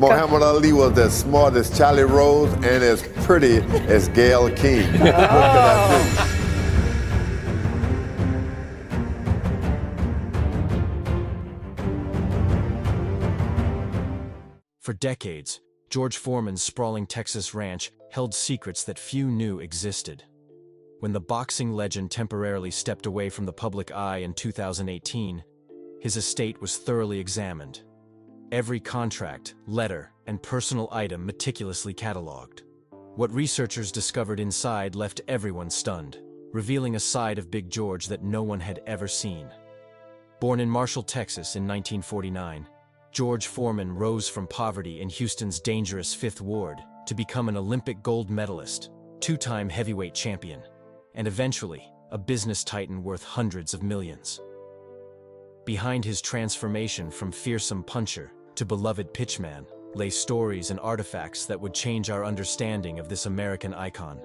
Muhammad Ali was as smart as Charlie Rose and as pretty as Gayle King. What could I do? For decades, George Foreman's sprawling Texas ranch held secrets that few knew existed. When the boxing legend temporarily stepped away from the public eye in 2018, his estate was thoroughly examined. Every contract, letter, and personal item meticulously cataloged. What researchers discovered inside left everyone stunned, revealing a side of Big George that no one had ever seen. Born in Marshall, Texas in 1949, George Foreman rose from poverty in Houston's dangerous Fifth Ward to become an Olympic gold medalist, two-time heavyweight champion, and eventually a business titan worth hundreds of millions. Behind his transformation from fearsome puncher to beloved pitchman lay stories and artifacts that would change our understanding of this American icon.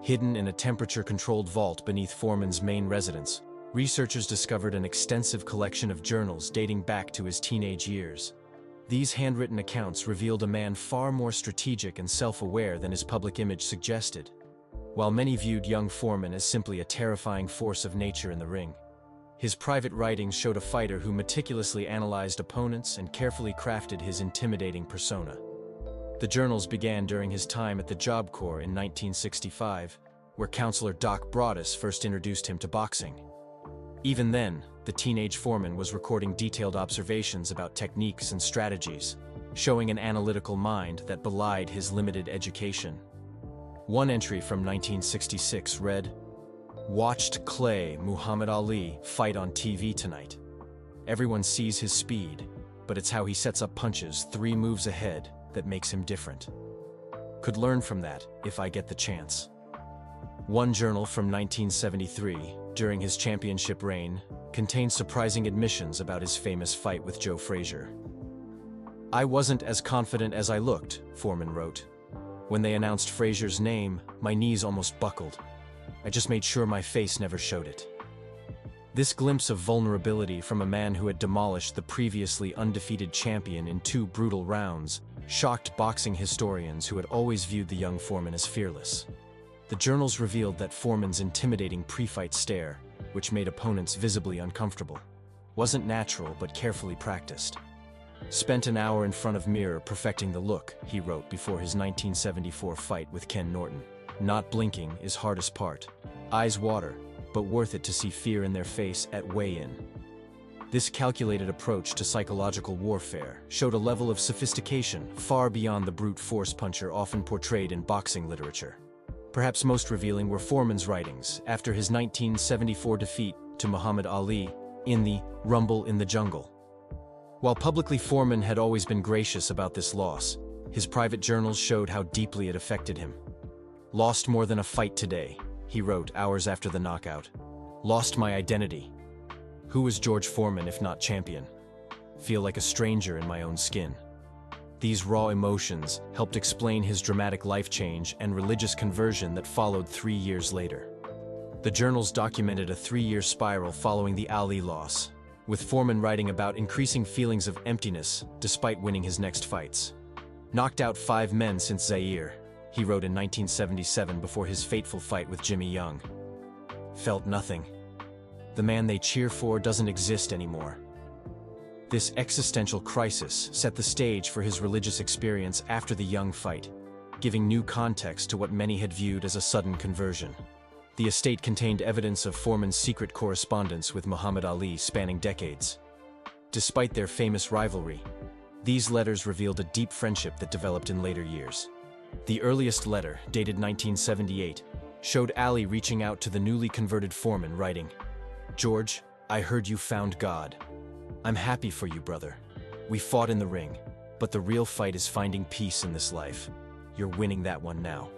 Hidden in a temperature-controlled vault beneath Foreman's main residence, researchers discovered an extensive collection of journals dating back to his teenage years. These handwritten accounts revealed a man far more strategic and self-aware than his public image suggested. While many viewed young Foreman as simply a terrifying force of nature in the ring, his private writings showed a fighter who meticulously analyzed opponents and carefully crafted his intimidating persona. The journals began during his time at the Job Corps in 1965, where counselor Doc Broadus first introduced him to boxing. Even then, the teenage Foreman was recording detailed observations about techniques and strategies, showing an analytical mind that belied his limited education. One entry from 1966 read, "Watched Clay Muhammad Ali fight on TV tonight. Everyone sees his speed, but it's how he sets up punches 3 moves ahead that makes him different. Could learn from that if I get the chance." One journal from 1973, during his championship reign, contained surprising admissions about his famous fight with Joe Frazier. "I wasn't as confident as I looked," Foreman wrote. "When they announced Frazier's name, my knees almost buckled. I just made sure my face never showed it." This glimpse of vulnerability from a man who had demolished the previously undefeated champion in 2 brutal rounds shocked boxing historians who had always viewed the young Foreman as fearless. The journals revealed that Foreman's intimidating pre-fight stare, which made opponents visibly uncomfortable, wasn't natural but carefully practiced. "Spent an hour in front of mirror perfecting the look," he wrote before his 1974 fight with Ken Norton. "Not blinking is hardest part. Eyes water, but worth it to see fear in their face at weigh-in." This calculated approach to psychological warfare showed a level of sophistication far beyond the brute force puncher often portrayed in boxing literature. Perhaps most revealing were Foreman's writings after his 1974 defeat to Muhammad Ali in the Rumble in the Jungle. While publicly Foreman had always been gracious about this loss, his private journals showed how deeply it affected him. "Lost more than a fight today," he wrote hours after the knockout. "Lost my identity. Who was George Foreman if not champion? Feel like a stranger in my own skin." These raw emotions helped explain his dramatic life change and religious conversion that followed 3 years later. The journals documented a 3-year spiral following the Ali loss, with Foreman writing about increasing feelings of emptiness despite winning his next fights. "Knocked out 5 men since Zaire," he wrote in 1977 before his fateful fight with Jimmy Young. "Felt nothing. The man they cheer for doesn't exist anymore." This existential crisis set the stage for his religious experience after the Young fight, giving new context to what many had viewed as a sudden conversion. The estate contained evidence of Foreman's secret correspondence with Muhammad Ali spanning decades. Despite their famous rivalry, these letters revealed a deep friendship that developed in later years. The earliest letter, dated 1978, showed Ali reaching out to the newly converted Foreman, writing, "George, I heard you found God. I'm happy for you, brother. We fought in the ring, but the real fight is finding peace in this life. You're winning that one now."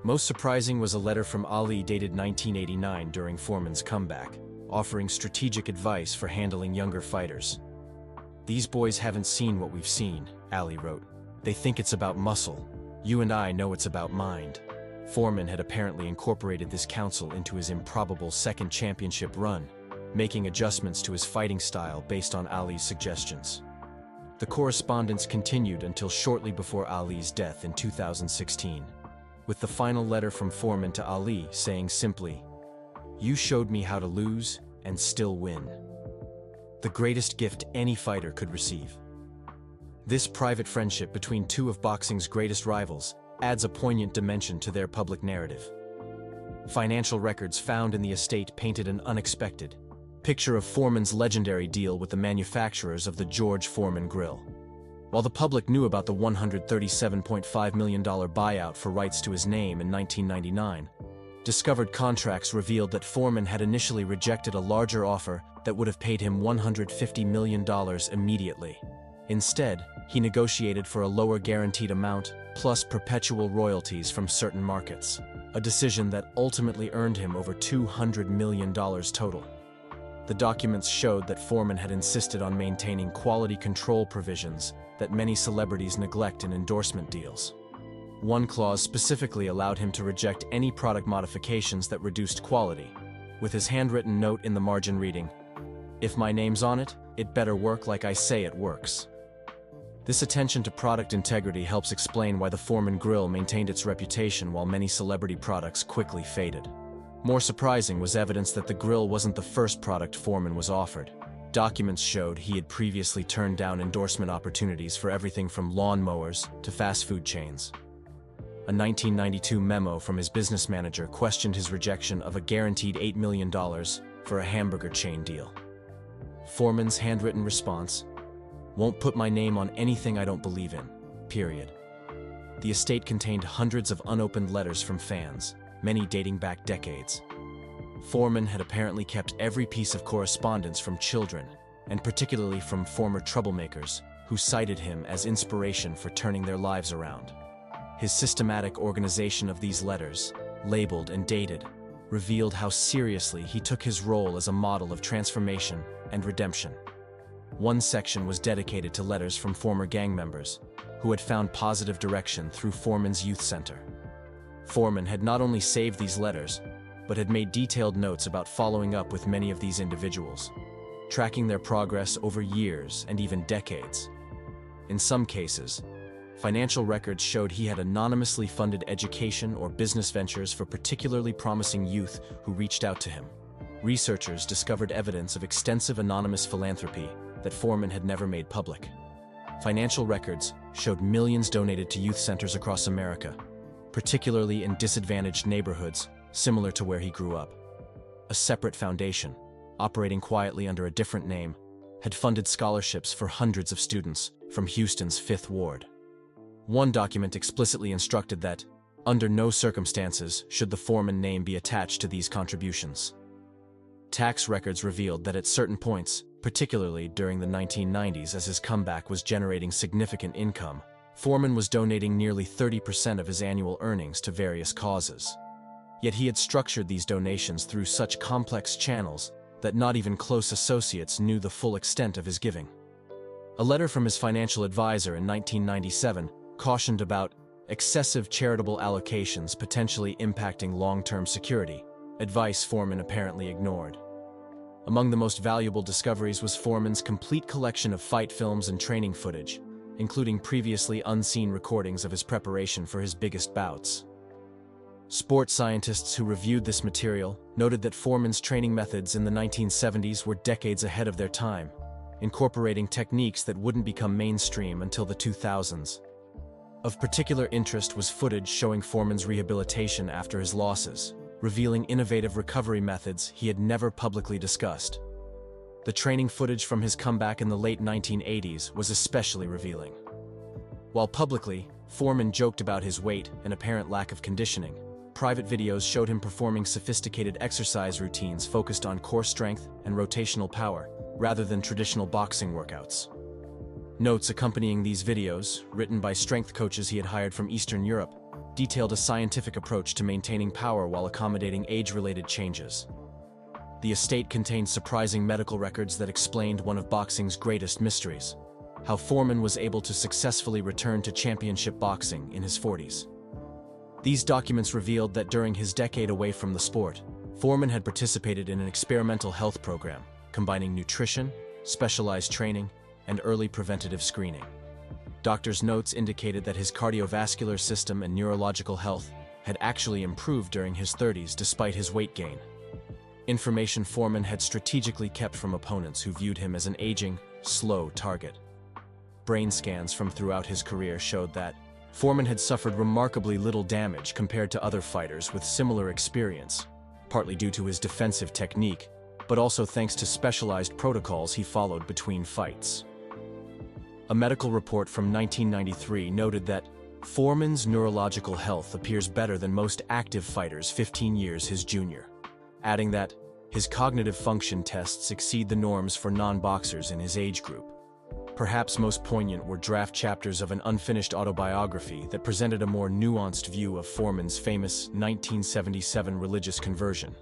Most surprising was a letter from Ali dated 1989 during Foreman's comeback, offering strategic advice for handling younger fighters. "These boys haven't seen what we've seen," Ali wrote. "They think it's about muscle. You and I know it's about mind." Foreman had apparently incorporated this counsel into his improbable second championship run, making adjustments to his fighting style based on Ali's suggestions. The correspondence continued until shortly before Ali's death in 2016, with the final letter from Foreman to Ali saying simply, "You showed me how to lose and still win." The greatest gift any fighter could receive. This private friendship between two of boxing's greatest rivals adds a poignant dimension to their public narrative. Financial records found in the estate painted an unexpected picture of Foreman's legendary deal with the manufacturers of the George Foreman grill. While the public knew about the $137.5 million buyout for rights to his name in 1999, discovered contracts revealed that Foreman had initially rejected a larger offer that would have paid him $150 million immediately. Instead, he negotiated for a lower guaranteed amount plus perpetual royalties from certain markets, a decision that ultimately earned him over $200 million total. The documents showed that Foreman had insisted on maintaining quality control provisions that many celebrities neglect in endorsement deals. One clause specifically allowed him to reject any product modifications that reduced quality, with his handwritten note in the margin reading, "If my name's on it, it better work like I say it works." This attention to product integrity helps explain why the Foreman grill maintained its reputation while many celebrity products quickly faded. More surprising was evidence that the grill wasn't the first product Foreman was offered. Documents showed he had previously turned down endorsement opportunities for everything from lawn mowers to fast food chains. A 1992 memo from his business manager questioned his rejection of a guaranteed $8 million for a hamburger chain deal. Foreman's handwritten response, "Won't put my name on anything I don't believe in, period." The estate contained hundreds of unopened letters from fans, many dating back decades. Foreman had apparently kept every piece of correspondence from children, and particularly from former troublemakers, who cited him as inspiration for turning their lives around. His systematic organization of these letters, labeled and dated, revealed how seriously he took his role as a model of transformation and redemption. One section was dedicated to letters from former gang members, who had found positive direction through Foreman's youth center. Foreman had not only saved these letters, but had made detailed notes about following up with many of these individuals, tracking their progress over years and even decades. In some cases, financial records showed he had anonymously funded education or business ventures for particularly promising youth who reached out to him. Researchers discovered evidence of extensive anonymous philanthropy that Foreman had never made public. Financial records showed millions donated to youth centers across America, particularly in disadvantaged neighborhoods similar to where he grew up. A separate foundation, operating quietly under a different name, had funded scholarships for hundreds of students from Houston's Fifth Ward. One document explicitly instructed that, under no circumstances should the Foreman name be attached to these contributions. Tax records revealed that at certain points, particularly during the 1990s as his comeback was generating significant income, Foreman was donating nearly 30% of his annual earnings to various causes. Yet he had structured these donations through such complex channels that not even close associates knew the full extent of his giving. A letter from his financial advisor in 1997 cautioned about excessive charitable allocations potentially impacting long-term security, advice Foreman apparently ignored. Among the most valuable discoveries was Foreman's complete collection of fight films and training footage, including previously unseen recordings of his preparation for his biggest bouts. Sports scientists who reviewed this material noted that Foreman's training methods in the 1970s were decades ahead of their time, incorporating techniques that wouldn't become mainstream until the 2000s. Of particular interest was footage showing Foreman's rehabilitation after his losses, revealing innovative recovery methods he had never publicly discussed. The training footage from his comeback in the late 1980s was especially revealing. While publicly, Foreman joked about his weight and apparent lack of conditioning, private videos showed him performing sophisticated exercise routines focused on core strength and rotational power, rather than traditional boxing workouts. Notes accompanying these videos, written by strength coaches he had hired from Eastern Europe, detailed a scientific approach to maintaining power while accommodating age-related changes. The estate contained surprising medical records that explained one of boxing's greatest mysteries: how Foreman was able to successfully return to championship boxing in his 40s. These documents revealed that during his decade away from the sport, Foreman had participated in an experimental health program, combining nutrition, specialized training, and early preventative screening. Doctors' notes indicated that his cardiovascular system and neurological health had actually improved during his 30s despite his weight gain. Information Foreman had strategically kept from opponents who viewed him as an aging, slow target. Brain scans from throughout his career showed that Foreman had suffered remarkably little damage compared to other fighters with similar experience, partly due to his defensive technique, but also thanks to specialized protocols he followed between fights. A medical report from 1993 noted that Foreman's neurological health appears better than most active fighters 15 years his junior, adding that his cognitive function tests exceed the norms for non-boxers in his age group. Perhaps most poignant were draft chapters of an unfinished autobiography that presented a more nuanced view of Foreman's famous 1977 religious conversion.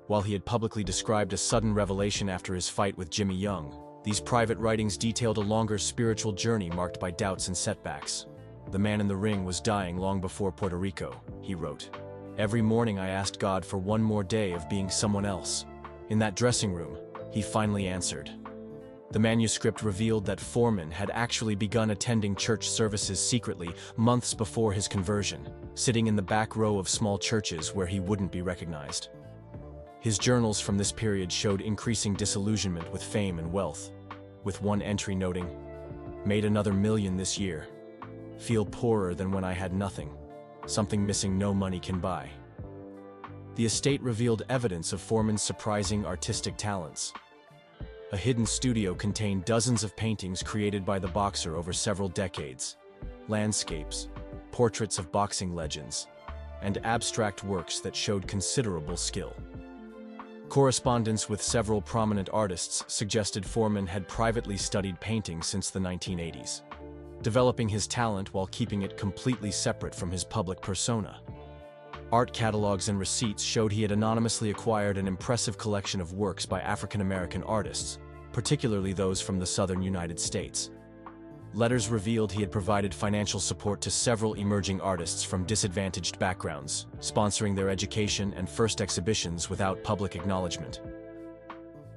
While he had publicly described a sudden revelation after his fight with Jimmy Young, these private writings detailed a longer spiritual journey marked by doubts and setbacks. "The man in the ring was dying long before Puerto Rico," he wrote. "Every morning I asked God for one more day of being someone else. In that dressing room, he finally answered." The manuscript revealed that Foreman had actually begun attending church services secretly months before his conversion, sitting in the back row of small churches where he wouldn't be recognized. His journals from this period showed increasing disillusionment with fame and wealth, with one entry noting, "Made another million this year. Feel poorer than when I had nothing. Something missing no money can buy." The estate revealed evidence of Foreman's surprising artistic talents. A hidden studio contained dozens of paintings created by the boxer over several decades, landscapes, portraits of boxing legends, and abstract works that showed considerable skill. Correspondence with several prominent artists suggested Foreman had privately studied painting since the 1980s, developing his talent while keeping it completely separate from his public persona. Art catalogs and receipts showed he had anonymously acquired an impressive collection of works by African-American artists, particularly those from the southern United States. Letters revealed he had provided financial support to several emerging artists from disadvantaged backgrounds, sponsoring their education and first exhibitions without public acknowledgement.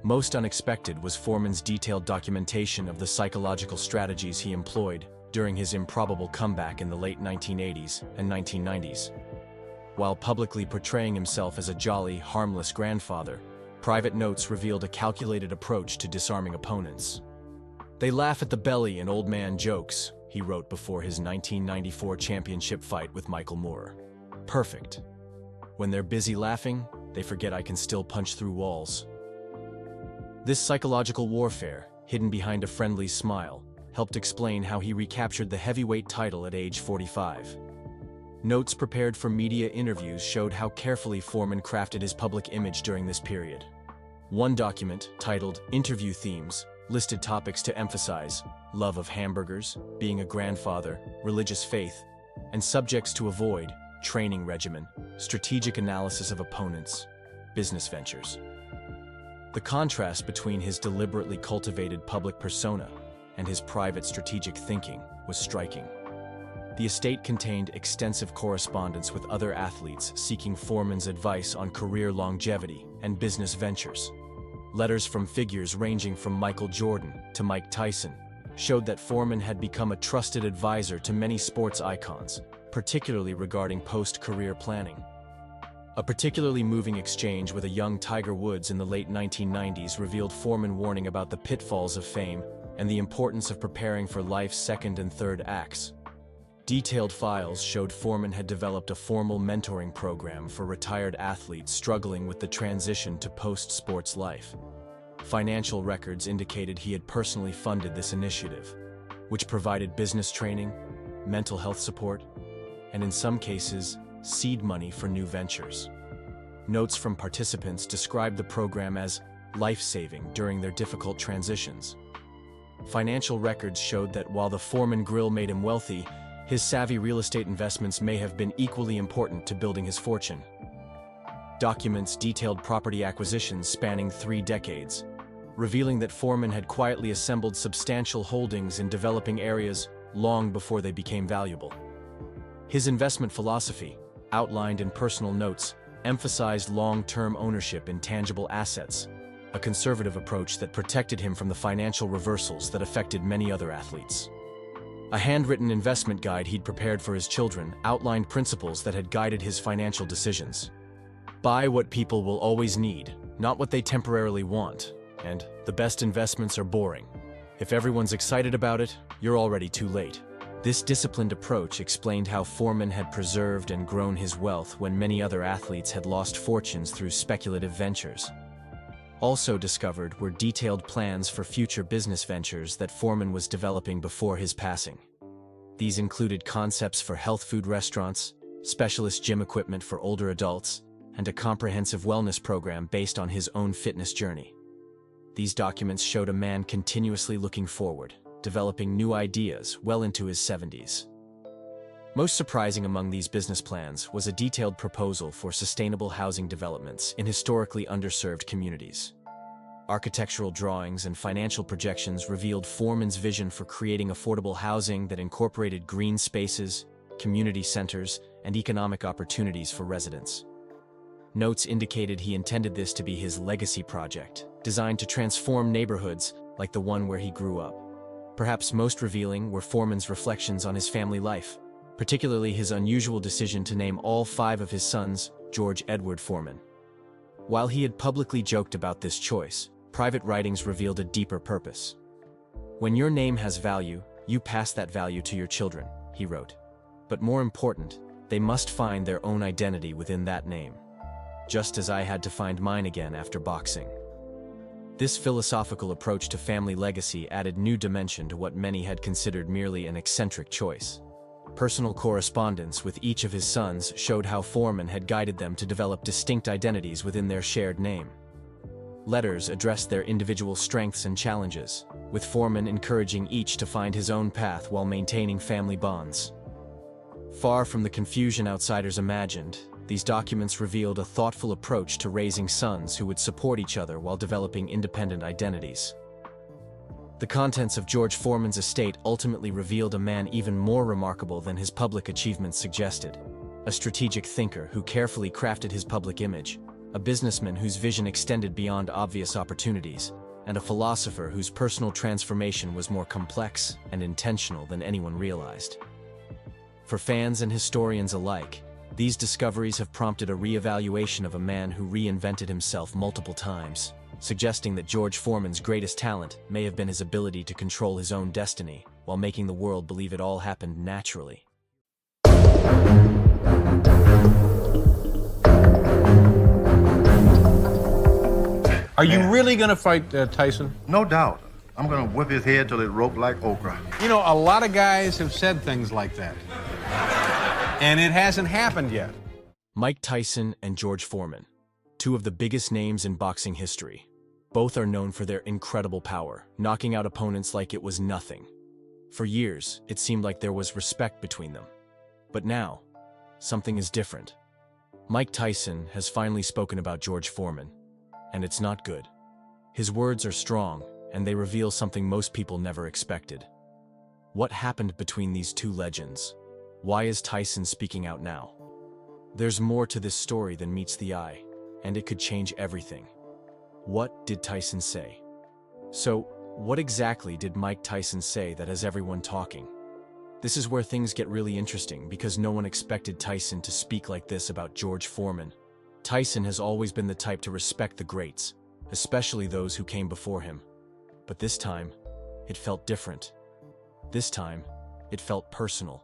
Most unexpected was Foreman's detailed documentation of the psychological strategies he employed during his improbable comeback in the late 1980s and 1990s. While publicly portraying himself as a jolly, harmless grandfather, private notes revealed a calculated approach to disarming opponents. "They laugh at the belly and old man jokes," he wrote before his 1994 championship fight with Michael Moore. "Perfect. When they're busy laughing, they forget I can still punch through walls." This psychological warfare, hidden behind a friendly smile, helped explain how he recaptured the heavyweight title at age 45. Notes prepared for media interviews showed how carefully Foreman crafted his public image during this period. One document, titled "Interview Themes," listed topics to emphasize: love of hamburgers, being a grandfather, religious faith, and subjects to avoid: training regimen, strategic analysis of opponents, business ventures. The contrast between his deliberately cultivated public persona and his private strategic thinking was striking. The estate contained extensive correspondence with other athletes seeking Foreman's advice on career longevity and business ventures. Letters from figures ranging from Michael Jordan to Mike Tyson showed that Foreman had become a trusted advisor to many sports icons, particularly regarding post-career planning. A particularly moving exchange with a young Tiger Woods in the late 1990s revealed Foreman warning about the pitfalls of fame and the importance of preparing for life's second and third acts. Detailed files showed Foreman had developed a formal mentoring program for retired athletes struggling with the transition to post-sports life. Financial records indicated he had personally funded this initiative, which provided business training, mental health support, and in some cases, seed money for new ventures. Notes from participants described the program as life-saving during their difficult transitions. Financial records showed that while the Foreman grill made him wealthy, his savvy real estate investments may have been equally important to building his fortune. Documents detailed property acquisitions spanning 3 decades, revealing that Foreman had quietly assembled substantial holdings in developing areas long before they became valuable. His investment philosophy, outlined in personal notes, emphasized long-term ownership in tangible assets, a conservative approach that protected him from the financial reversals that affected many other athletes. A handwritten investment guide he'd prepared for his children outlined principles that had guided his financial decisions. Buy what people will always need, not what they temporarily want, and the best investments are boring. If everyone's excited about it, you're already too late. This disciplined approach explained how Foreman had preserved and grown his wealth when many other athletes had lost fortunes through speculative ventures. Also discovered were detailed plans for future business ventures that Foreman was developing before his passing. These included concepts for health food restaurants, specialist gym equipment for older adults, and a comprehensive wellness program based on his own fitness journey. These documents showed a man continuously looking forward, developing new ideas well into his 70s. Most surprising among these business plans was a detailed proposal for sustainable housing developments in historically underserved communities. Architectural drawings and financial projections revealed Foreman's vision for creating affordable housing that incorporated green spaces, community centers, and economic opportunities for residents. Notes indicated he intended this to be his legacy project, designed to transform neighborhoods like the one where he grew up. Perhaps most revealing were Foreman's reflections on his family life, particularly his unusual decision to name all 5 of his sons George Edward Foreman. While he had publicly joked about this choice, private writings revealed a deeper purpose. "When your name has value, you pass that value to your children," he wrote. "But more important, they must find their own identity within that name. Just as I had to find mine again after boxing." This philosophical approach to family legacy added new dimension to what many had considered merely an eccentric choice. Personal correspondence with each of his sons showed how Foreman had guided them to develop distinct identities within their shared name. Letters addressed their individual strengths and challenges, with Foreman encouraging each to find his own path while maintaining family bonds. Far from the confusion outsiders imagined, these documents revealed a thoughtful approach to raising sons who would support each other while developing independent identities. The contents of George Foreman's estate ultimately revealed a man even more remarkable than his public achievements suggested. A strategic thinker who carefully crafted his public image, a businessman whose vision extended beyond obvious opportunities, and a philosopher whose personal transformation was more complex and intentional than anyone realized. For fans and historians alike, these discoveries have prompted a re-evaluation of a man who reinvented himself multiple times, suggesting that George Foreman's greatest talent may have been his ability to control his own destiny, while making the world believe it all happened naturally. Are you really going to fight Tyson? No doubt. I'm gonna whip his head till it roped like okra. You know, a lot of guys have said things like that. And it hasn't happened yet. Mike Tyson and George Foreman, 2 of the biggest names in boxing history. Both are known for their incredible power, knocking out opponents like it was nothing. For years, it seemed like there was respect between them. But now, something is different. Mike Tyson has finally spoken about George Foreman, and it's not good. His words are strong, and they reveal something most people never expected. What happened between these 2 legends? Why is Tyson speaking out now? There's more to this story than meets the eye, and it could change everything. What did Tyson say? So, what exactly did Mike Tyson say that has everyone talking? This is where things get really interesting because no one expected Tyson to speak like this about George Foreman. Tyson has always been the type to respect the greats, especially those who came before him. But this time, it felt different. This time, it felt personal.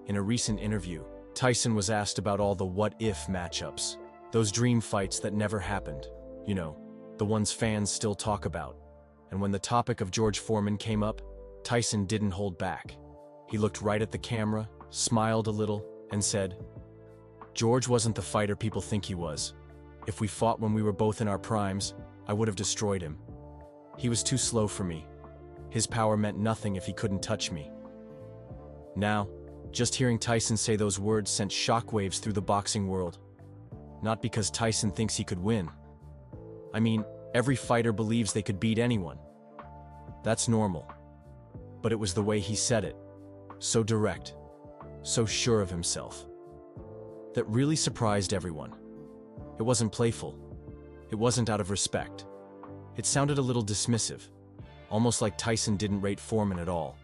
In a recent interview, Tyson was asked about all the what-if matchups, those dream fights that never happened, you know, the ones fans still talk about. And when the topic of George Foreman came up, Tyson didn't hold back. He looked right at the camera, smiled a little, and said, "George wasn't the fighter people think he was. If we fought when we were both in our primes, I would have destroyed him. He was too slow for me. His power meant nothing if he couldn't touch me." Now, just hearing Tyson say those words sent shockwaves through the boxing world. Not because Tyson thinks he could win. I mean, every fighter believes they could beat anyone. That's normal. But it was the way he said it. So direct, so sure of himself. That really surprised everyone. It wasn't playful. It wasn't out of respect. It sounded a little dismissive, almost like Tyson didn't rate Foreman at all.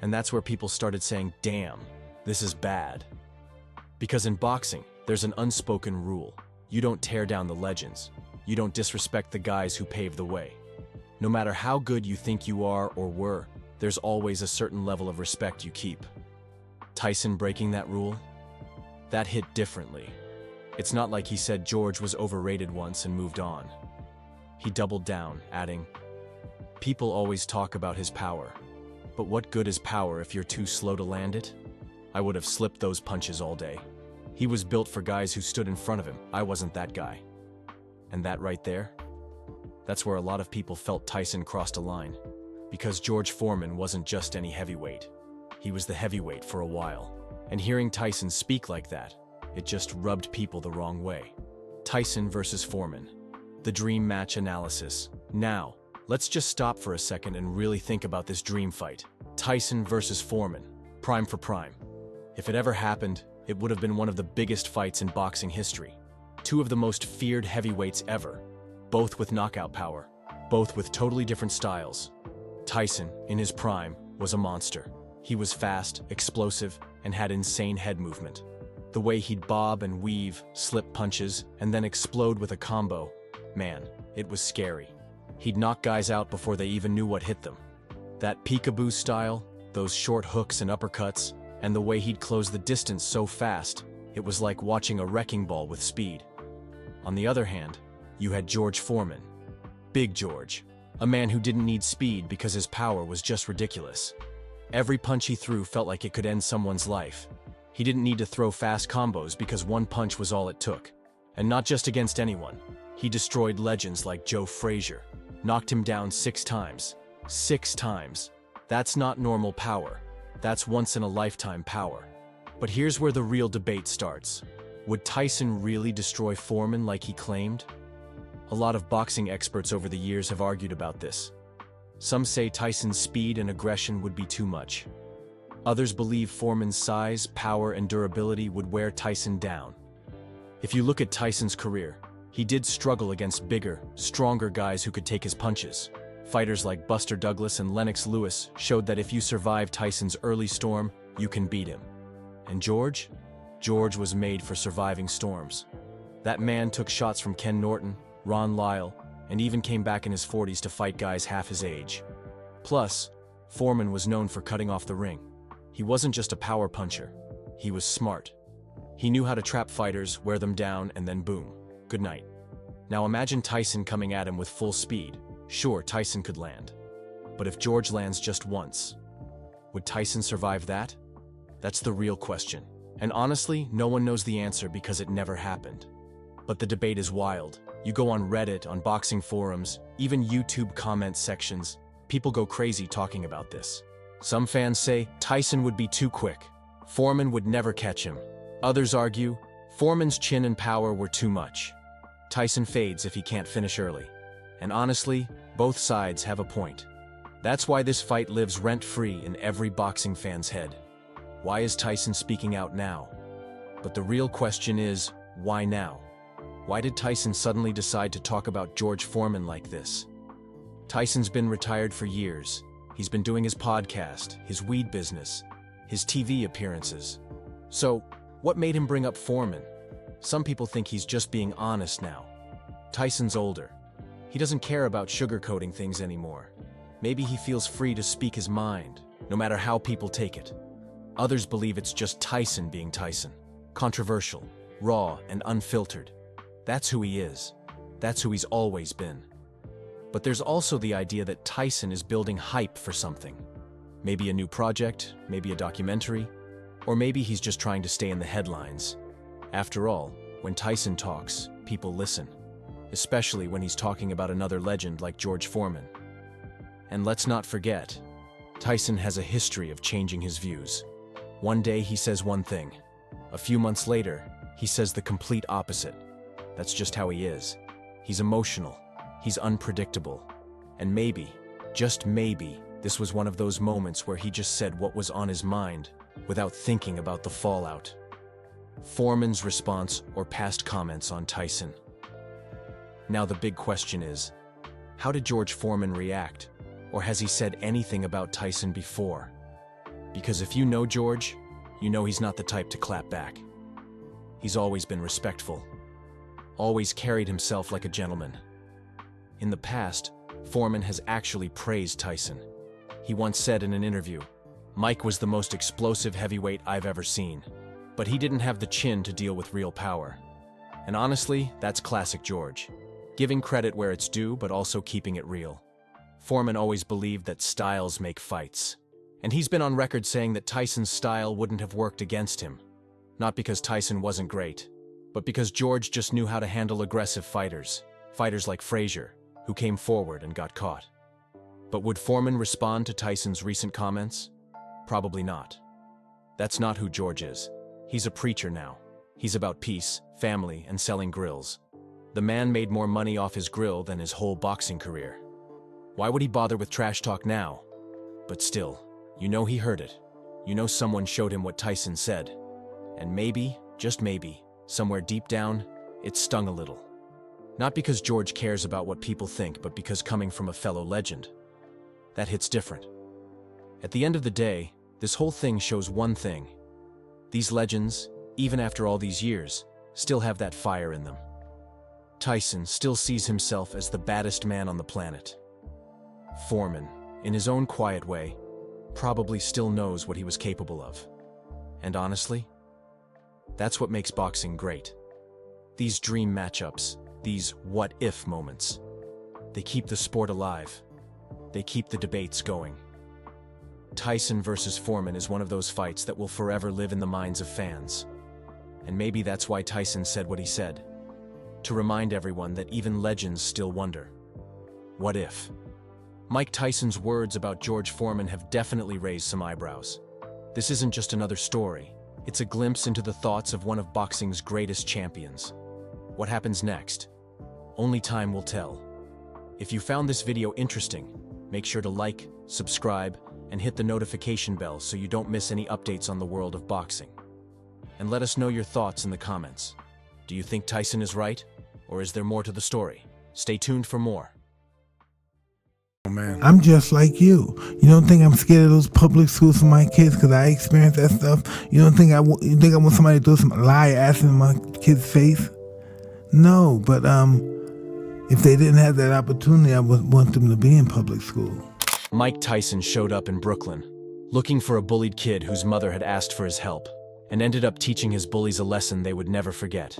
And that's where people started saying, damn, this is bad. Because in boxing, there's an unspoken rule. You don't tear down the legends. You don't disrespect the guys who paved the way. No matter how good you think you are or were, there's always a certain level of respect you keep. Tyson breaking that rule? That hit differently. It's not like he said George was overrated once and moved on. He doubled down, adding, "People always talk about his power. But what good is power if you're too slow to land it? I would have slipped those punches all day. He was built for guys who stood in front of him. I wasn't that guy." And that right there? That's where a lot of people felt Tyson crossed a line. Because George Foreman wasn't just any heavyweight. He was the heavyweight for a while. And hearing Tyson speak like that, it just rubbed people the wrong way. Tyson versus Foreman. The dream match analysis. Now, let's just stop for a second and really think about this dream fight. Tyson versus Foreman. Prime for prime. If it ever happened, it would have been one of the biggest fights in boxing history. Two of the most feared heavyweights ever. Both with knockout power. Both with totally different styles. Tyson, in his prime, was a monster. He was fast, explosive, and had insane head movement. The way he'd bob and weave, slip punches, and then explode with a combo, man, it was scary. He'd knock guys out before they even knew what hit them. That peekaboo style, those short hooks and uppercuts, and the way he'd close the distance so fast, it was like watching a wrecking ball with speed. On the other hand, you had George Foreman. Big George. A man who didn't need speed because his power was just ridiculous. Every punch he threw felt like it could end someone's life. He didn't need to throw fast combos because one punch was all it took. And not just against anyone. He destroyed legends like Joe Frazier. Knocked him down 6 times. 6 times. That's not normal power. That's once-in-a-lifetime power. But here's where the real debate starts. Would Tyson really destroy Foreman like he claimed? A lot of boxing experts over the years have argued about this. Some say Tyson's speed and aggression would be too much. Others believe Foreman's size, power, and durability would wear Tyson down. If you look at Tyson's career, he did struggle against bigger, stronger guys who could take his punches. Fighters like Buster Douglas and Lennox Lewis showed that if you survive Tyson's early storm, you can beat him. And George? George was made for surviving storms. That man took shots from Ken Norton, Ron Lyle, and even came back in his 40s to fight guys half his age. Plus, Foreman was known for cutting off the ring. He wasn't just a power puncher. He was smart. He knew how to trap fighters, wear them down, and then boom, good night. Now imagine Tyson coming at him with full speed. Sure, Tyson could land. But if George lands just once, would Tyson survive that? That's the real question. And honestly, no one knows the answer because it never happened. But the debate is wild. You go on Reddit, on boxing forums, even YouTube comment sections, people go crazy talking about this. Some fans say Tyson would be too quick. Foreman would never catch him. Others argue Foreman's chin and power were too much. Tyson fades if he can't finish early. And honestly, both sides have a point. That's why this fight lives rent-free in every boxing fan's head. Why is Tyson speaking out now? But the real question is, why now? Why did Tyson suddenly decide to talk about George Foreman like this? Tyson's been retired for years. He's been doing his podcast, his weed business, his TV appearances. So, what made him bring up Foreman? Some people think he's just being honest now. Tyson's older. He doesn't care about sugarcoating things anymore. Maybe he feels free to speak his mind, no matter how people take it. Others believe it's just Tyson being Tyson. Controversial, raw, and unfiltered. That's who he is. That's who he's always been. But there's also the idea that Tyson is building hype for something. Maybe a new project, maybe a documentary, or maybe he's just trying to stay in the headlines. After all, when Tyson talks, people listen. Especially when he's talking about another legend like George Foreman. And let's not forget, Tyson has a history of changing his views. One day he says one thing. A few months later, he says the complete opposite. That's just how he is. He's emotional. He's unpredictable. And maybe, just maybe, this was one of those moments where he just said what was on his mind without thinking about the fallout. Foreman's response or past comments on Tyson. Now the big question is, How did George Foreman react? Or has he said anything about Tyson before? Because if you know George, you know he's not the type to clap back. He's always been respectful, always carried himself like a gentleman. In the past, Foreman has actually praised Tyson. He once said in an interview, "Mike was the most explosive heavyweight I've ever seen, but he didn't have the chin to deal with real power." And honestly, that's classic George. Giving credit where it's due, but also keeping it real. Foreman always believed that styles make fights. And he's been on record saying that Tyson's style wouldn't have worked against him. Not because Tyson wasn't great, but because George just knew how to handle aggressive fighters. Fighters like Frazier, who came forward and got caught. But would Foreman respond to Tyson's recent comments? Probably not. That's not who George is. He's a preacher now. He's about peace, family, and selling grills. The man made more money off his grill than his whole boxing career. Why would he bother with trash talk now? But still, you know he heard it. You know someone showed him what Tyson said. And maybe, just maybe, somewhere deep down, it stung a little. Not because George cares about what people think, but because coming from a fellow legend, that hits different. At the end of the day, this whole thing shows one thing. These legends, even after all these years, still have that fire in them. Tyson still sees himself as the baddest man on the planet. Foreman, in his own quiet way, probably still knows what he was capable of. And honestly, that's what makes boxing great. These dream matchups, these what-if moments, they keep the sport alive. They keep the debates going. Tyson versus Foreman is one of those fights that will forever live in the minds of fans. And maybe that's why Tyson said what he said. To remind everyone that even legends still wonder. What if? Mike Tyson's words about George Foreman have definitely raised some eyebrows. This isn't just another story. It's a glimpse into the thoughts of one of boxing's greatest champions. What happens next? Only time will tell. If you found this video interesting, make sure to like, subscribe, and hit the notification bell so you don't miss any updates on the world of boxing. And let us know your thoughts in the comments. Do you think Tyson is right? Or is there more to the story? Stay tuned for more. Man. I'm just like you. You don't think I'm scared of those public schools for my kids because I experienced that stuff? You don't think you think I want somebody to throw some lie ass in my kid's face? No, but if they didn't have that opportunity, I would want them to be in public school. Mike Tyson showed up in Brooklyn, looking for a bullied kid whose mother had asked for his help, and ended up teaching his bullies a lesson they would never forget.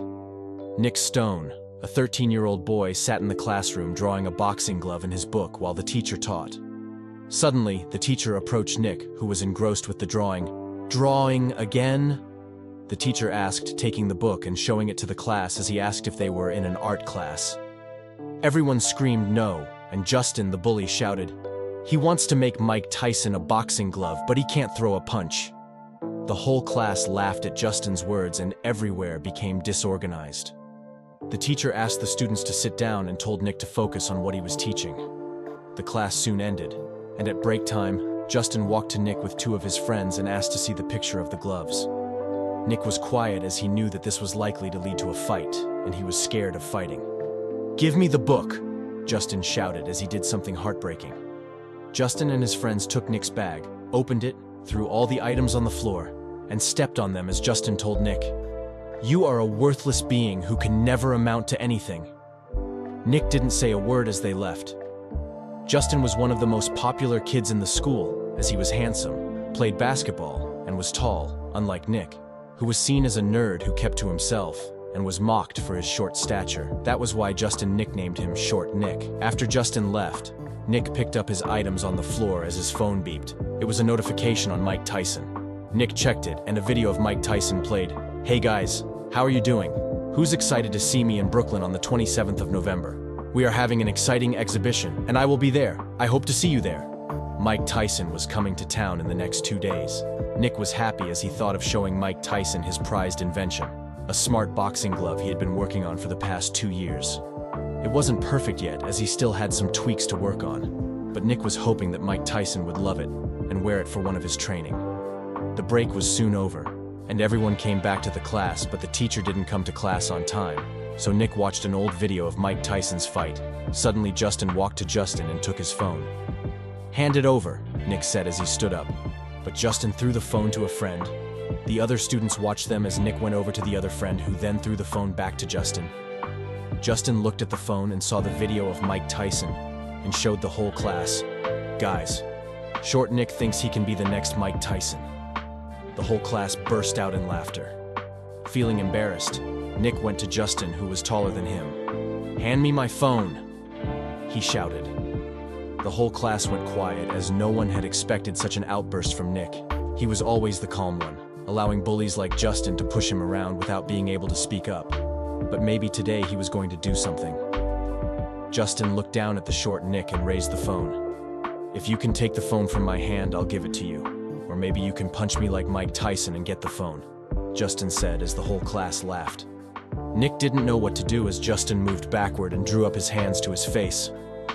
Nick Stone, a 13-year-old boy, sat in the classroom drawing a boxing glove in his book while the teacher taught. Suddenly, the teacher approached Nick, who was engrossed with the drawing. "Drawing again?" the teacher asked, taking the book and showing it to the class as he asked if they were in an art class. Everyone screamed no, and Justin, the bully, shouted, "He wants to make Mike Tyson a boxing glove, but he can't throw a punch." The whole class laughed at Justin's words and everywhere became disorganized. The teacher asked the students to sit down and told Nick to focus on what he was teaching. The class soon ended, and at break time, Justin walked to Nick with two of his friends and asked to see the picture of the gloves. Nick was quiet as he knew that this was likely to lead to a fight, and he was scared of fighting. "Give me the book," Justin shouted as he did something heartbreaking. Justin and his friends took Nick's bag, opened it, threw all the items on the floor, and stepped on them as Justin told Nick, "You are a worthless being who can never amount to anything." Nick didn't say a word as they left. Justin was one of the most popular kids in the school, as he was handsome, played basketball, and was tall, unlike Nick, who was seen as a nerd who kept to himself, and was mocked for his short stature. That was why Justin nicknamed him Short Nick. After Justin left, Nick picked up his items on the floor as his phone beeped. It was a notification on Mike Tyson. Nick checked it, and a video of Mike Tyson played. "Hey guys, how are you doing? Who's excited to see me in Brooklyn on the 27th of November? We are having an exciting exhibition, and I will be there. I hope to see you there." Mike Tyson was coming to town in the next 2 days. Nick was happy as he thought of showing Mike Tyson his prized invention, a smart boxing glove he had been working on for the past 2 years. It wasn't perfect yet, as he still had some tweaks to work on, but Nick was hoping that Mike Tyson would love it and wear it for one of his training. The break was soon over, and everyone came back to the class, but the teacher didn't come to class on time. so Nick watched an old video of Mike Tyson's fight. Suddenly, Justin walked to Justin and took his phone. "Hand it over," Nick said as he stood up. But Justin threw the phone to a friend. The other students watched them as Nick went over to the other friend, who then threw the phone back to Justin. Justin looked at the phone and saw the video of Mike Tyson and showed the whole class. "Guys, short Nick thinks he can be the next Mike Tyson." The whole class burst out in laughter. Feeling embarrassed, Nick went to Justin, who was taller than him. "Hand me my phone," he shouted. The whole class went quiet as no one had expected such an outburst from Nick. He was always the calm one, allowing bullies like Justin to push him around without being able to speak up. But maybe today he was going to do something. Justin looked down at the short Nick and raised the phone. "If you can take the phone from my hand, I'll give it to you. Or maybe you can punch me like Mike Tyson and get the phone," Justin said as the whole class laughed. Nick didn't know what to do as Justin moved backward and drew up his hands to his face.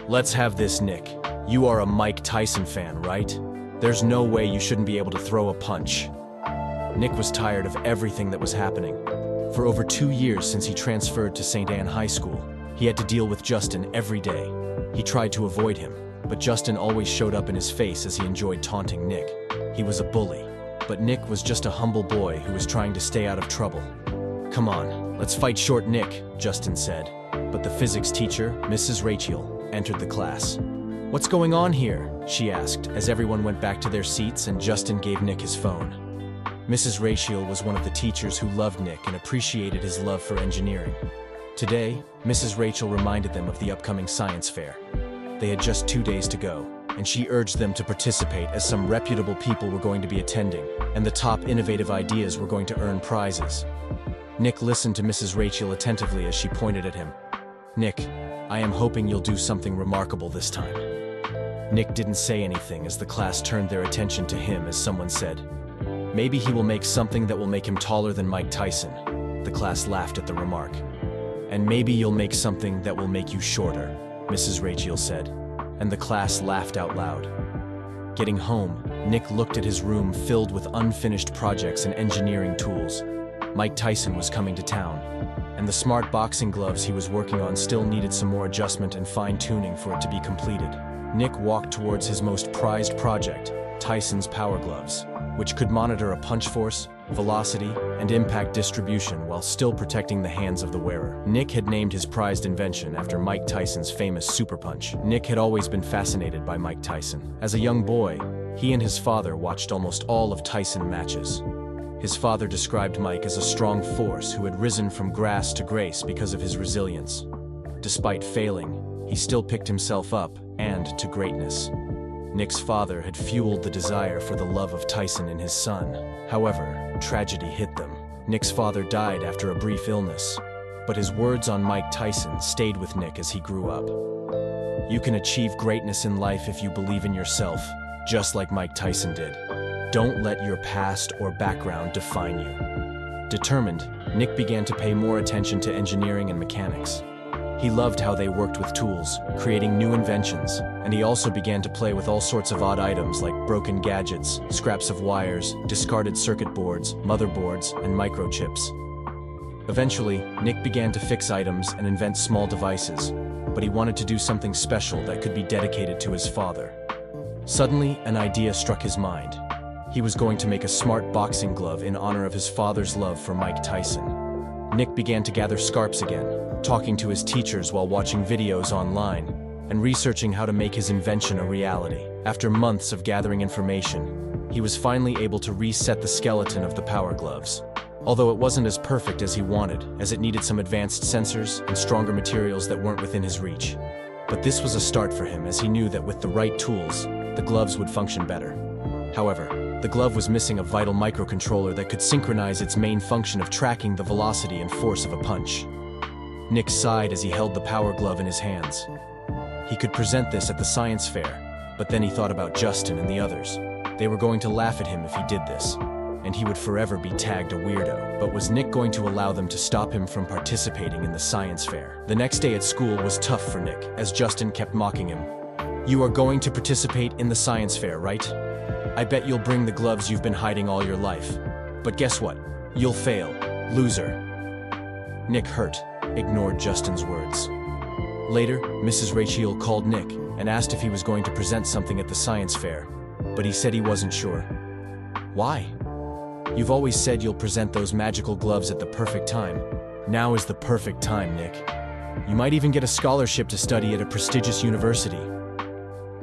"Let's have this, Nick. You are a Mike Tyson fan, right? There's no way you shouldn't be able to throw a punch." Nick was tired of everything that was happening. For over 2 years since he transferred to St. Anne High School, he had to deal with Justin every day. He tried to avoid him, but Justin always showed up in his face as he enjoyed taunting Nick. He was a bully, but Nick was just a humble boy who was trying to stay out of trouble. "Come on, let's fight short Nick," Justin said. But the physics teacher, Mrs. Rachel, entered the class. "What's going on here?" she asked as everyone went back to their seats and Justin gave Nick his phone. Mrs. Rachel was one of the teachers who loved Nick and appreciated his love for engineering. Today, Mrs. Rachel reminded them of the upcoming science fair. They had just 2 days to go, and she urged them to participate as some reputable people were going to be attending, and the top innovative ideas were going to earn prizes. Nick listened to Mrs. Rachel attentively as she pointed at him. "Nick, I am hoping you'll do something remarkable this time." Nick didn't say anything as the class turned their attention to him as someone said, "Maybe he will make something that will make him taller than Mike Tyson." The class laughed at the remark. "And maybe you'll make something that will make you shorter," Mrs. Rachel said, and the class laughed out loud. Getting home, Nick looked at his room filled with unfinished projects and engineering tools. Mike Tyson was coming to town, and the smart boxing gloves he was working on still needed some more adjustment and fine-tuning for it to be completed. Nick walked towards his most prized project, Tyson's Power Gloves, which could monitor a punch force, velocity, and impact distribution while still protecting the hands of the wearer. Nick had named his prized invention after Mike Tyson's famous super punch. Nick had always been fascinated by Mike Tyson. As a young boy, he and his father watched almost all of Tyson matches. His father described Mike as a strong force who had risen from grass to grace because of his resilience. Despite failing, he still picked himself up and to greatness. Nick's father had fueled the desire for the love of Tyson in his son. However, tragedy hit them. Nick's father died after a brief illness, but his words on Mike Tyson stayed with Nick as he grew up. "You can achieve greatness in life if you believe in yourself, just like Mike Tyson did. Don't let your past or background define you." Determined, Nick began to pay more attention to engineering and mechanics. He loved how they worked with tools, creating new inventions, and he also began to play with all sorts of odd items like broken gadgets, scraps of wires, discarded circuit boards, motherboards, and microchips. Eventually, Nick began to fix items and invent small devices, but he wanted to do something special that could be dedicated to his father. Suddenly, an idea struck his mind. He was going to make a smart boxing glove in honor of his father's love for Mike Tyson. Nick began to gather scarps again, talking to his teachers while watching videos online, and researching how to make his invention a reality. After months of gathering information, he was finally able to reset the skeleton of the Power Gloves. Although it wasn't as perfect as he wanted, as it needed some advanced sensors and stronger materials that weren't within his reach. But this was a start for him, as he knew that with the right tools, the gloves would function better. However, the glove was missing a vital microcontroller that could synchronize its main function of tracking the velocity and force of a punch. Nick sighed as he held the Power Glove in his hands. He could present this at the science fair, but then he thought about Justin and the others. They were going to laugh at him if he did this, and he would forever be tagged a weirdo. But was Nick going to allow them to stop him from participating in the science fair? The next day at school was tough for Nick, as Justin kept mocking him. "You are going to participate in the science fair, right? I bet you'll bring the gloves you've been hiding all your life. But guess what? You'll fail. Loser." Nick hurt, ignored Justin's words. Later, Mrs. Rachel called Nick and asked if he was going to present something at the science fair, but he said he wasn't sure. Why? You've always said you'll present those magical gloves at the perfect time. Now is the perfect time, Nick. You might even get a scholarship to study at a prestigious university.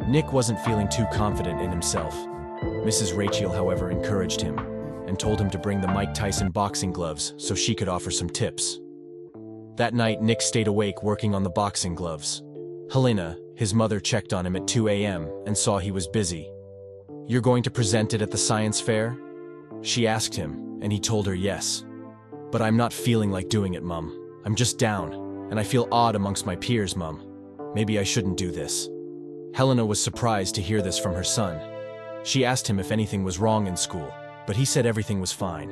Nick wasn't feeling too confident in himself. Mrs. Rachel, however, encouraged him and told him to bring the Mike Tyson boxing gloves so she could offer some tips. That night, Nick stayed awake working on the boxing gloves. Helena, his mother, checked on him at 2 a.m. and saw he was busy. "You're going to present it at the science fair?" She asked him, and he told her yes. "But I'm not feeling like doing it, Mum. I'm just down, and I feel odd amongst my peers, Mum. Maybe I shouldn't do this." Helena was surprised to hear this from her son. She asked him if anything was wrong in school, but he said everything was fine.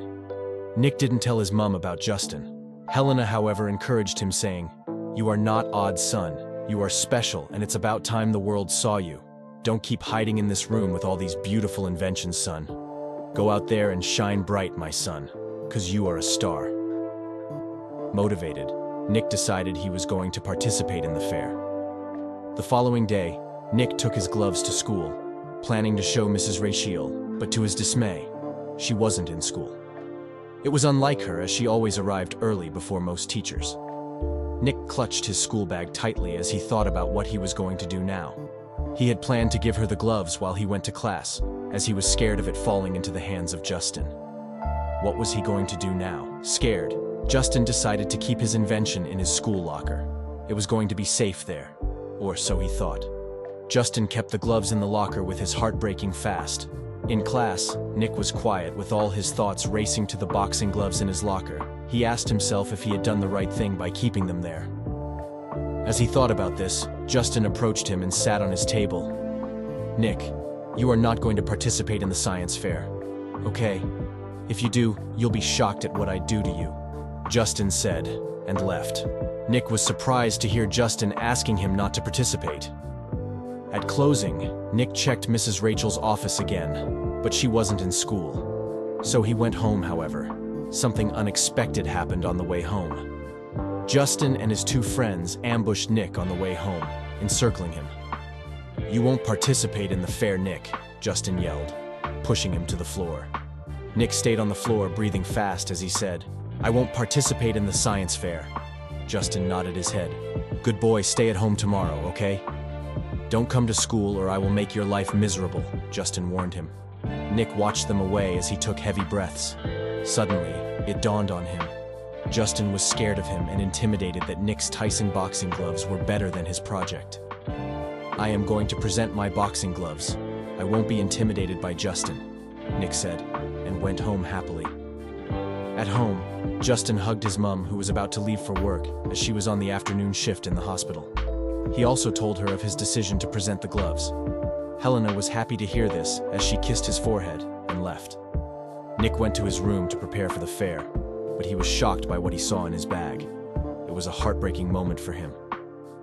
Nick didn't tell his mum about Justin. Helena, however, encouraged him, saying, "You are not odd, son. You are special, and it's about time the world saw you. Don't keep hiding in this room with all these beautiful inventions, son. Go out there and shine bright, my son, 'cause you are a star." Motivated, Nick decided he was going to participate in the fair. The following day, Nick took his gloves to school, planning to show Mrs. Rachel, but to his dismay, she wasn't in school. It was unlike her, as she always arrived early before most teachers. Nick clutched his school bag tightly as he thought about what he was going to do now. He had planned to give her the gloves while he went to class, as he was scared of it falling into the hands of Justin. What was he going to do now? Scared, Justin decided to keep his invention in his school locker. It was going to be safe there, or so he thought. Justin kept the gloves in the locker with his heart breaking fast. In class, Nick was quiet, with all his thoughts racing to the boxing gloves in his locker. He asked himself if he had done the right thing by keeping them there. As he thought about this, Justin approached him and sat on his table. "Nick, you are not going to participate in the science fair, okay? If you do, you'll be shocked at what I do to you," Justin said, and left. Nick was surprised to hear Justin asking him not to participate. At closing, Nick checked Mrs. Rachel's office again, but she wasn't in school. So he went home, however. Something unexpected happened on the way home. Justin and his two friends ambushed Nick on the way home, encircling him. "You won't participate in the fair, Nick," Justin yelled, pushing him to the floor. Nick stayed on the floor, breathing fast as he said, "I won't participate in the science fair." Justin nodded his head. "Good boy, stay at home tomorrow, okay? Don't come to school or I will make your life miserable," Justin warned him. Nick watched them away as he took heavy breaths. Suddenly, it dawned on him. Justin was scared of him and intimidated that Nick's Tyson boxing gloves were better than his project. "I am going to present my boxing gloves. I won't be intimidated by Justin," Nick said, and went home happily. At home, Justin hugged his mum, who was about to leave for work, as she was on the afternoon shift in the hospital. He also told her of his decision to present the gloves. Helena was happy to hear this as she kissed his forehead and left. Nick went to his room to prepare for the fair, but he was shocked by what he saw in his bag. It was a heartbreaking moment for him.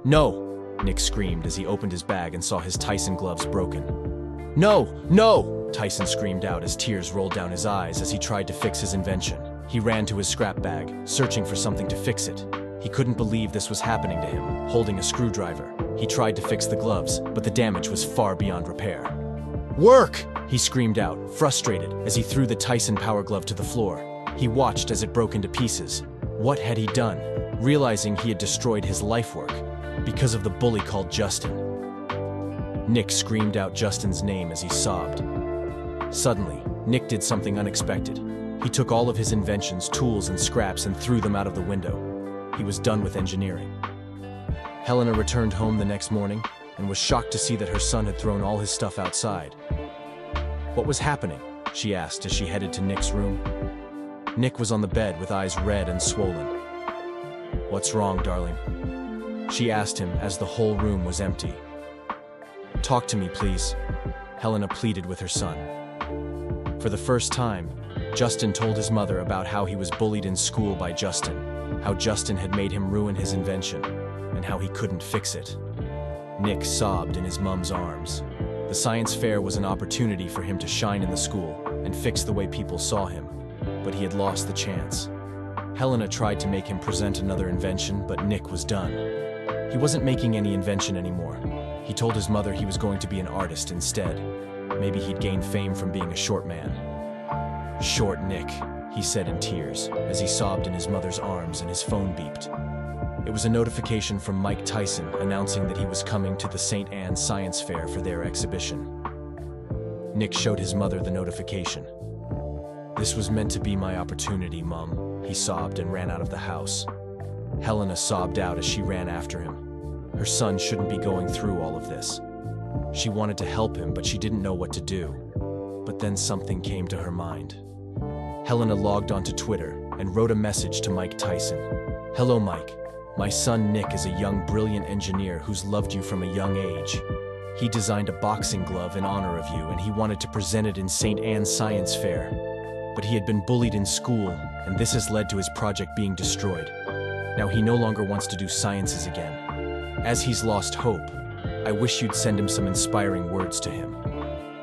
"No!" Nick screamed as he opened his bag and saw his Tyson gloves broken. "No! No!" Tyson screamed out as tears rolled down his eyes as he tried to fix his invention. He ran to his scrap bag, searching for something to fix it. He couldn't believe this was happening to him. Holding a screwdriver, he tried to fix the gloves, but the damage was far beyond repair. "Work!" he screamed out, frustrated, as he threw the Tyson power glove to the floor. He watched as it broke into pieces. What had he done? Realizing he had destroyed his life work because of the bully called Justin. Nick screamed out Justin's name as he sobbed. Suddenly, Nick did something unexpected. He took all of his inventions, tools, and scraps and threw them out of the window. He was done with engineering. Helena returned home the next morning and was shocked to see that her son had thrown all his stuff outside. "What was happening?" she asked as she headed to Nick's room. Nick was on the bed with eyes red and swollen. "What's wrong, darling?" she asked him as the whole room was empty. "Talk to me, please," Helena pleaded with her son. For the first time, Justin told his mother about how he was bullied in school by Justin, how Justin had made him ruin his invention, and how he couldn't fix it. Nick sobbed in his mom's arms. The science fair was an opportunity for him to shine in the school and fix the way people saw him, but he had lost the chance. Helena tried to make him present another invention, but Nick was done. He wasn't making any invention anymore. He told his mother he was going to be an artist instead. Maybe he'd gain fame from being a short man. "Short Nick," he said in tears, as he sobbed in his mother's arms and his phone beeped. It was a notification from Mike Tyson announcing that he was coming to the St. Anne's Science Fair for their exhibition. Nick showed his mother the notification. "This was meant to be my opportunity, Mom," he sobbed and ran out of the house. Helena sobbed out as she ran after him. Her son shouldn't be going through all of this. She wanted to help him, but she didn't know what to do. But then something came to her mind. Helena logged onto Twitter and wrote a message to Mike Tyson. "Hello, Mike. My son Nick is a young, brilliant engineer who's loved you from a young age. He designed a boxing glove in honor of you, and he wanted to present it in St. Anne's Science Fair. But he had been bullied in school, and this has led to his project being destroyed. Now he no longer wants to do sciences again. As he's lost hope, I wish you'd send him some inspiring words to him.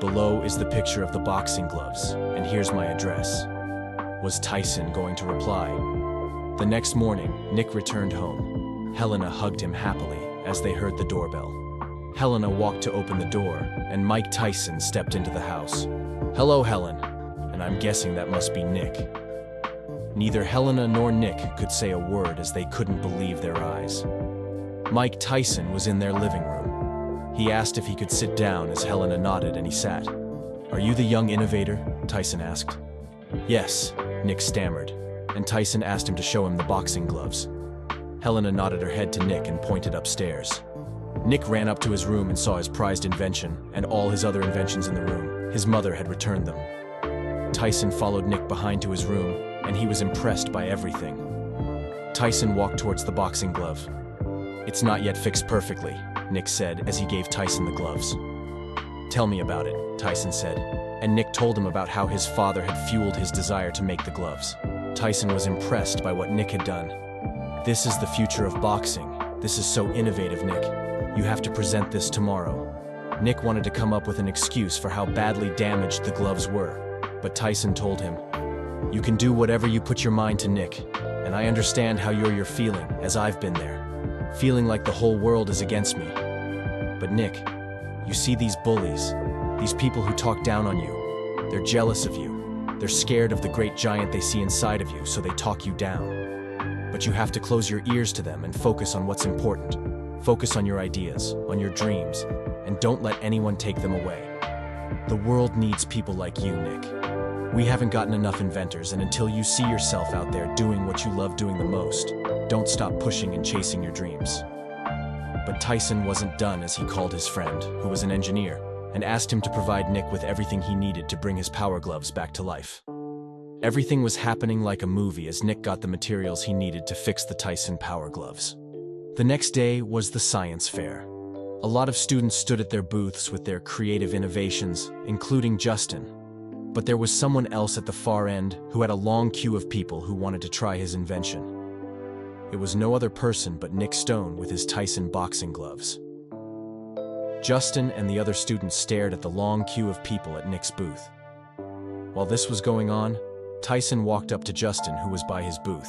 Below is the picture of the boxing gloves, and here's my address." Was Tyson going to reply? The next morning, Nick returned home. Helena hugged him happily as they heard the doorbell. Helena walked to open the door, and Mike Tyson stepped into the house. "Hello, Helen," and I'm guessing that must be Nick. Neither Helena nor Nick could say a word as they couldn't believe their eyes. Mike Tyson was in their living room. He asked if he could sit down as Helena nodded and he sat. "Are you the young innovator?" Tyson asked. "Yes," Nick stammered, and Tyson asked him to show him the boxing gloves. Helena nodded her head to Nick and pointed upstairs. Nick ran up to his room and saw his prized invention and all his other inventions in the room. His mother had returned them. Tyson followed Nick behind to his room, and he was impressed by everything. Tyson walked towards the boxing glove. "It's not yet fixed perfectly," Nick said as he gave Tyson the gloves. "Tell me about it," Tyson said, and Nick told him about how his father had fueled his desire to make the gloves. Tyson was impressed by what Nick had done. "This is the future of boxing. This is so innovative, Nick. You have to present this tomorrow." Nick wanted to come up with an excuse for how badly damaged the gloves were, but Tyson told him, "You can do whatever you put your mind to, Nick, and I understand how you're feeling, as I've been there, feeling like the whole world is against me. But Nick, you see these bullies, these people who talk down on you. They're jealous of you. They're scared of the great giant they see inside of you, so they talk you down. But you have to close your ears to them and focus on what's important. Focus on your ideas, on your dreams, and don't let anyone take them away. The world needs people like you, Nick. We haven't gotten enough inventors, and until you see yourself out there doing what you love doing the most, don't stop pushing and chasing your dreams." But Tyson wasn't done as he called his friend, who was an engineer, and asked him to provide Nick with everything he needed to bring his power gloves back to life. Everything was happening like a movie as Nick got the materials he needed to fix the Tyson power gloves. The next day was the science fair. A lot of students stood at their booths with their creative innovations, including Justin. But there was someone else at the far end who had a long queue of people who wanted to try his invention. It was no other person but Nick Stone with his Tyson boxing gloves. Justin and the other students stared at the long queue of people at Nick's booth. While this was going on, Tyson walked up to Justin, who was by his booth.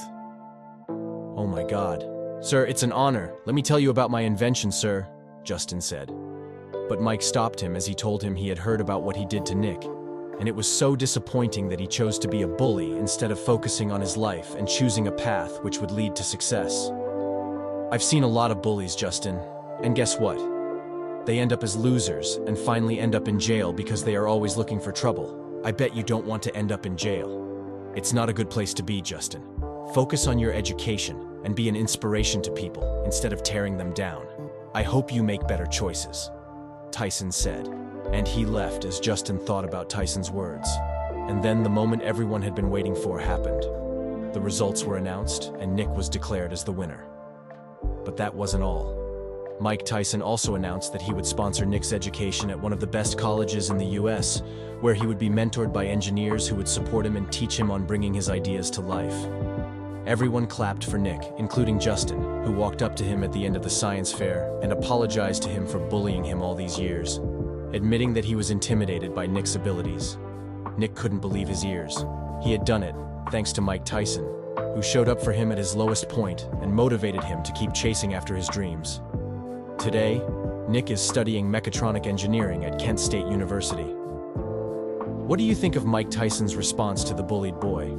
"Oh my God. Sir, it's an honor. Let me tell you about my invention, sir," Justin said. But Mike stopped him as he told him he had heard about what he did to Nick, and it was so disappointing that he chose to be a bully instead of focusing on his life and choosing a path which would lead to success. "I've seen a lot of bullies, Justin, and guess what? They end up as losers and finally end up in jail because they are always looking for trouble. I bet you don't want to end up in jail. It's not a good place to be, Justin. Focus on your education and be an inspiration to people instead of tearing them down. I hope you make better choices," Tyson said, and he left as Justin thought about Tyson's words. And then the moment everyone had been waiting for happened. The results were announced, and Nick was declared as the winner. But that wasn't all. Mike Tyson also announced that he would sponsor Nick's education at one of the best colleges in the US, where he would be mentored by engineers who would support him and teach him on bringing his ideas to life. Everyone clapped for Nick, including Justin, who walked up to him at the end of the science fair and apologized to him for bullying him all these years, admitting that he was intimidated by Nick's abilities. Nick couldn't believe his ears. He had done it, thanks to Mike Tyson, who who showed up for him at his lowest point and motivated him to keep chasing after his dreams. Today, Nick is studying mechatronic engineering at Kent State University. What do you think of Mike Tyson's response to the bullied boy?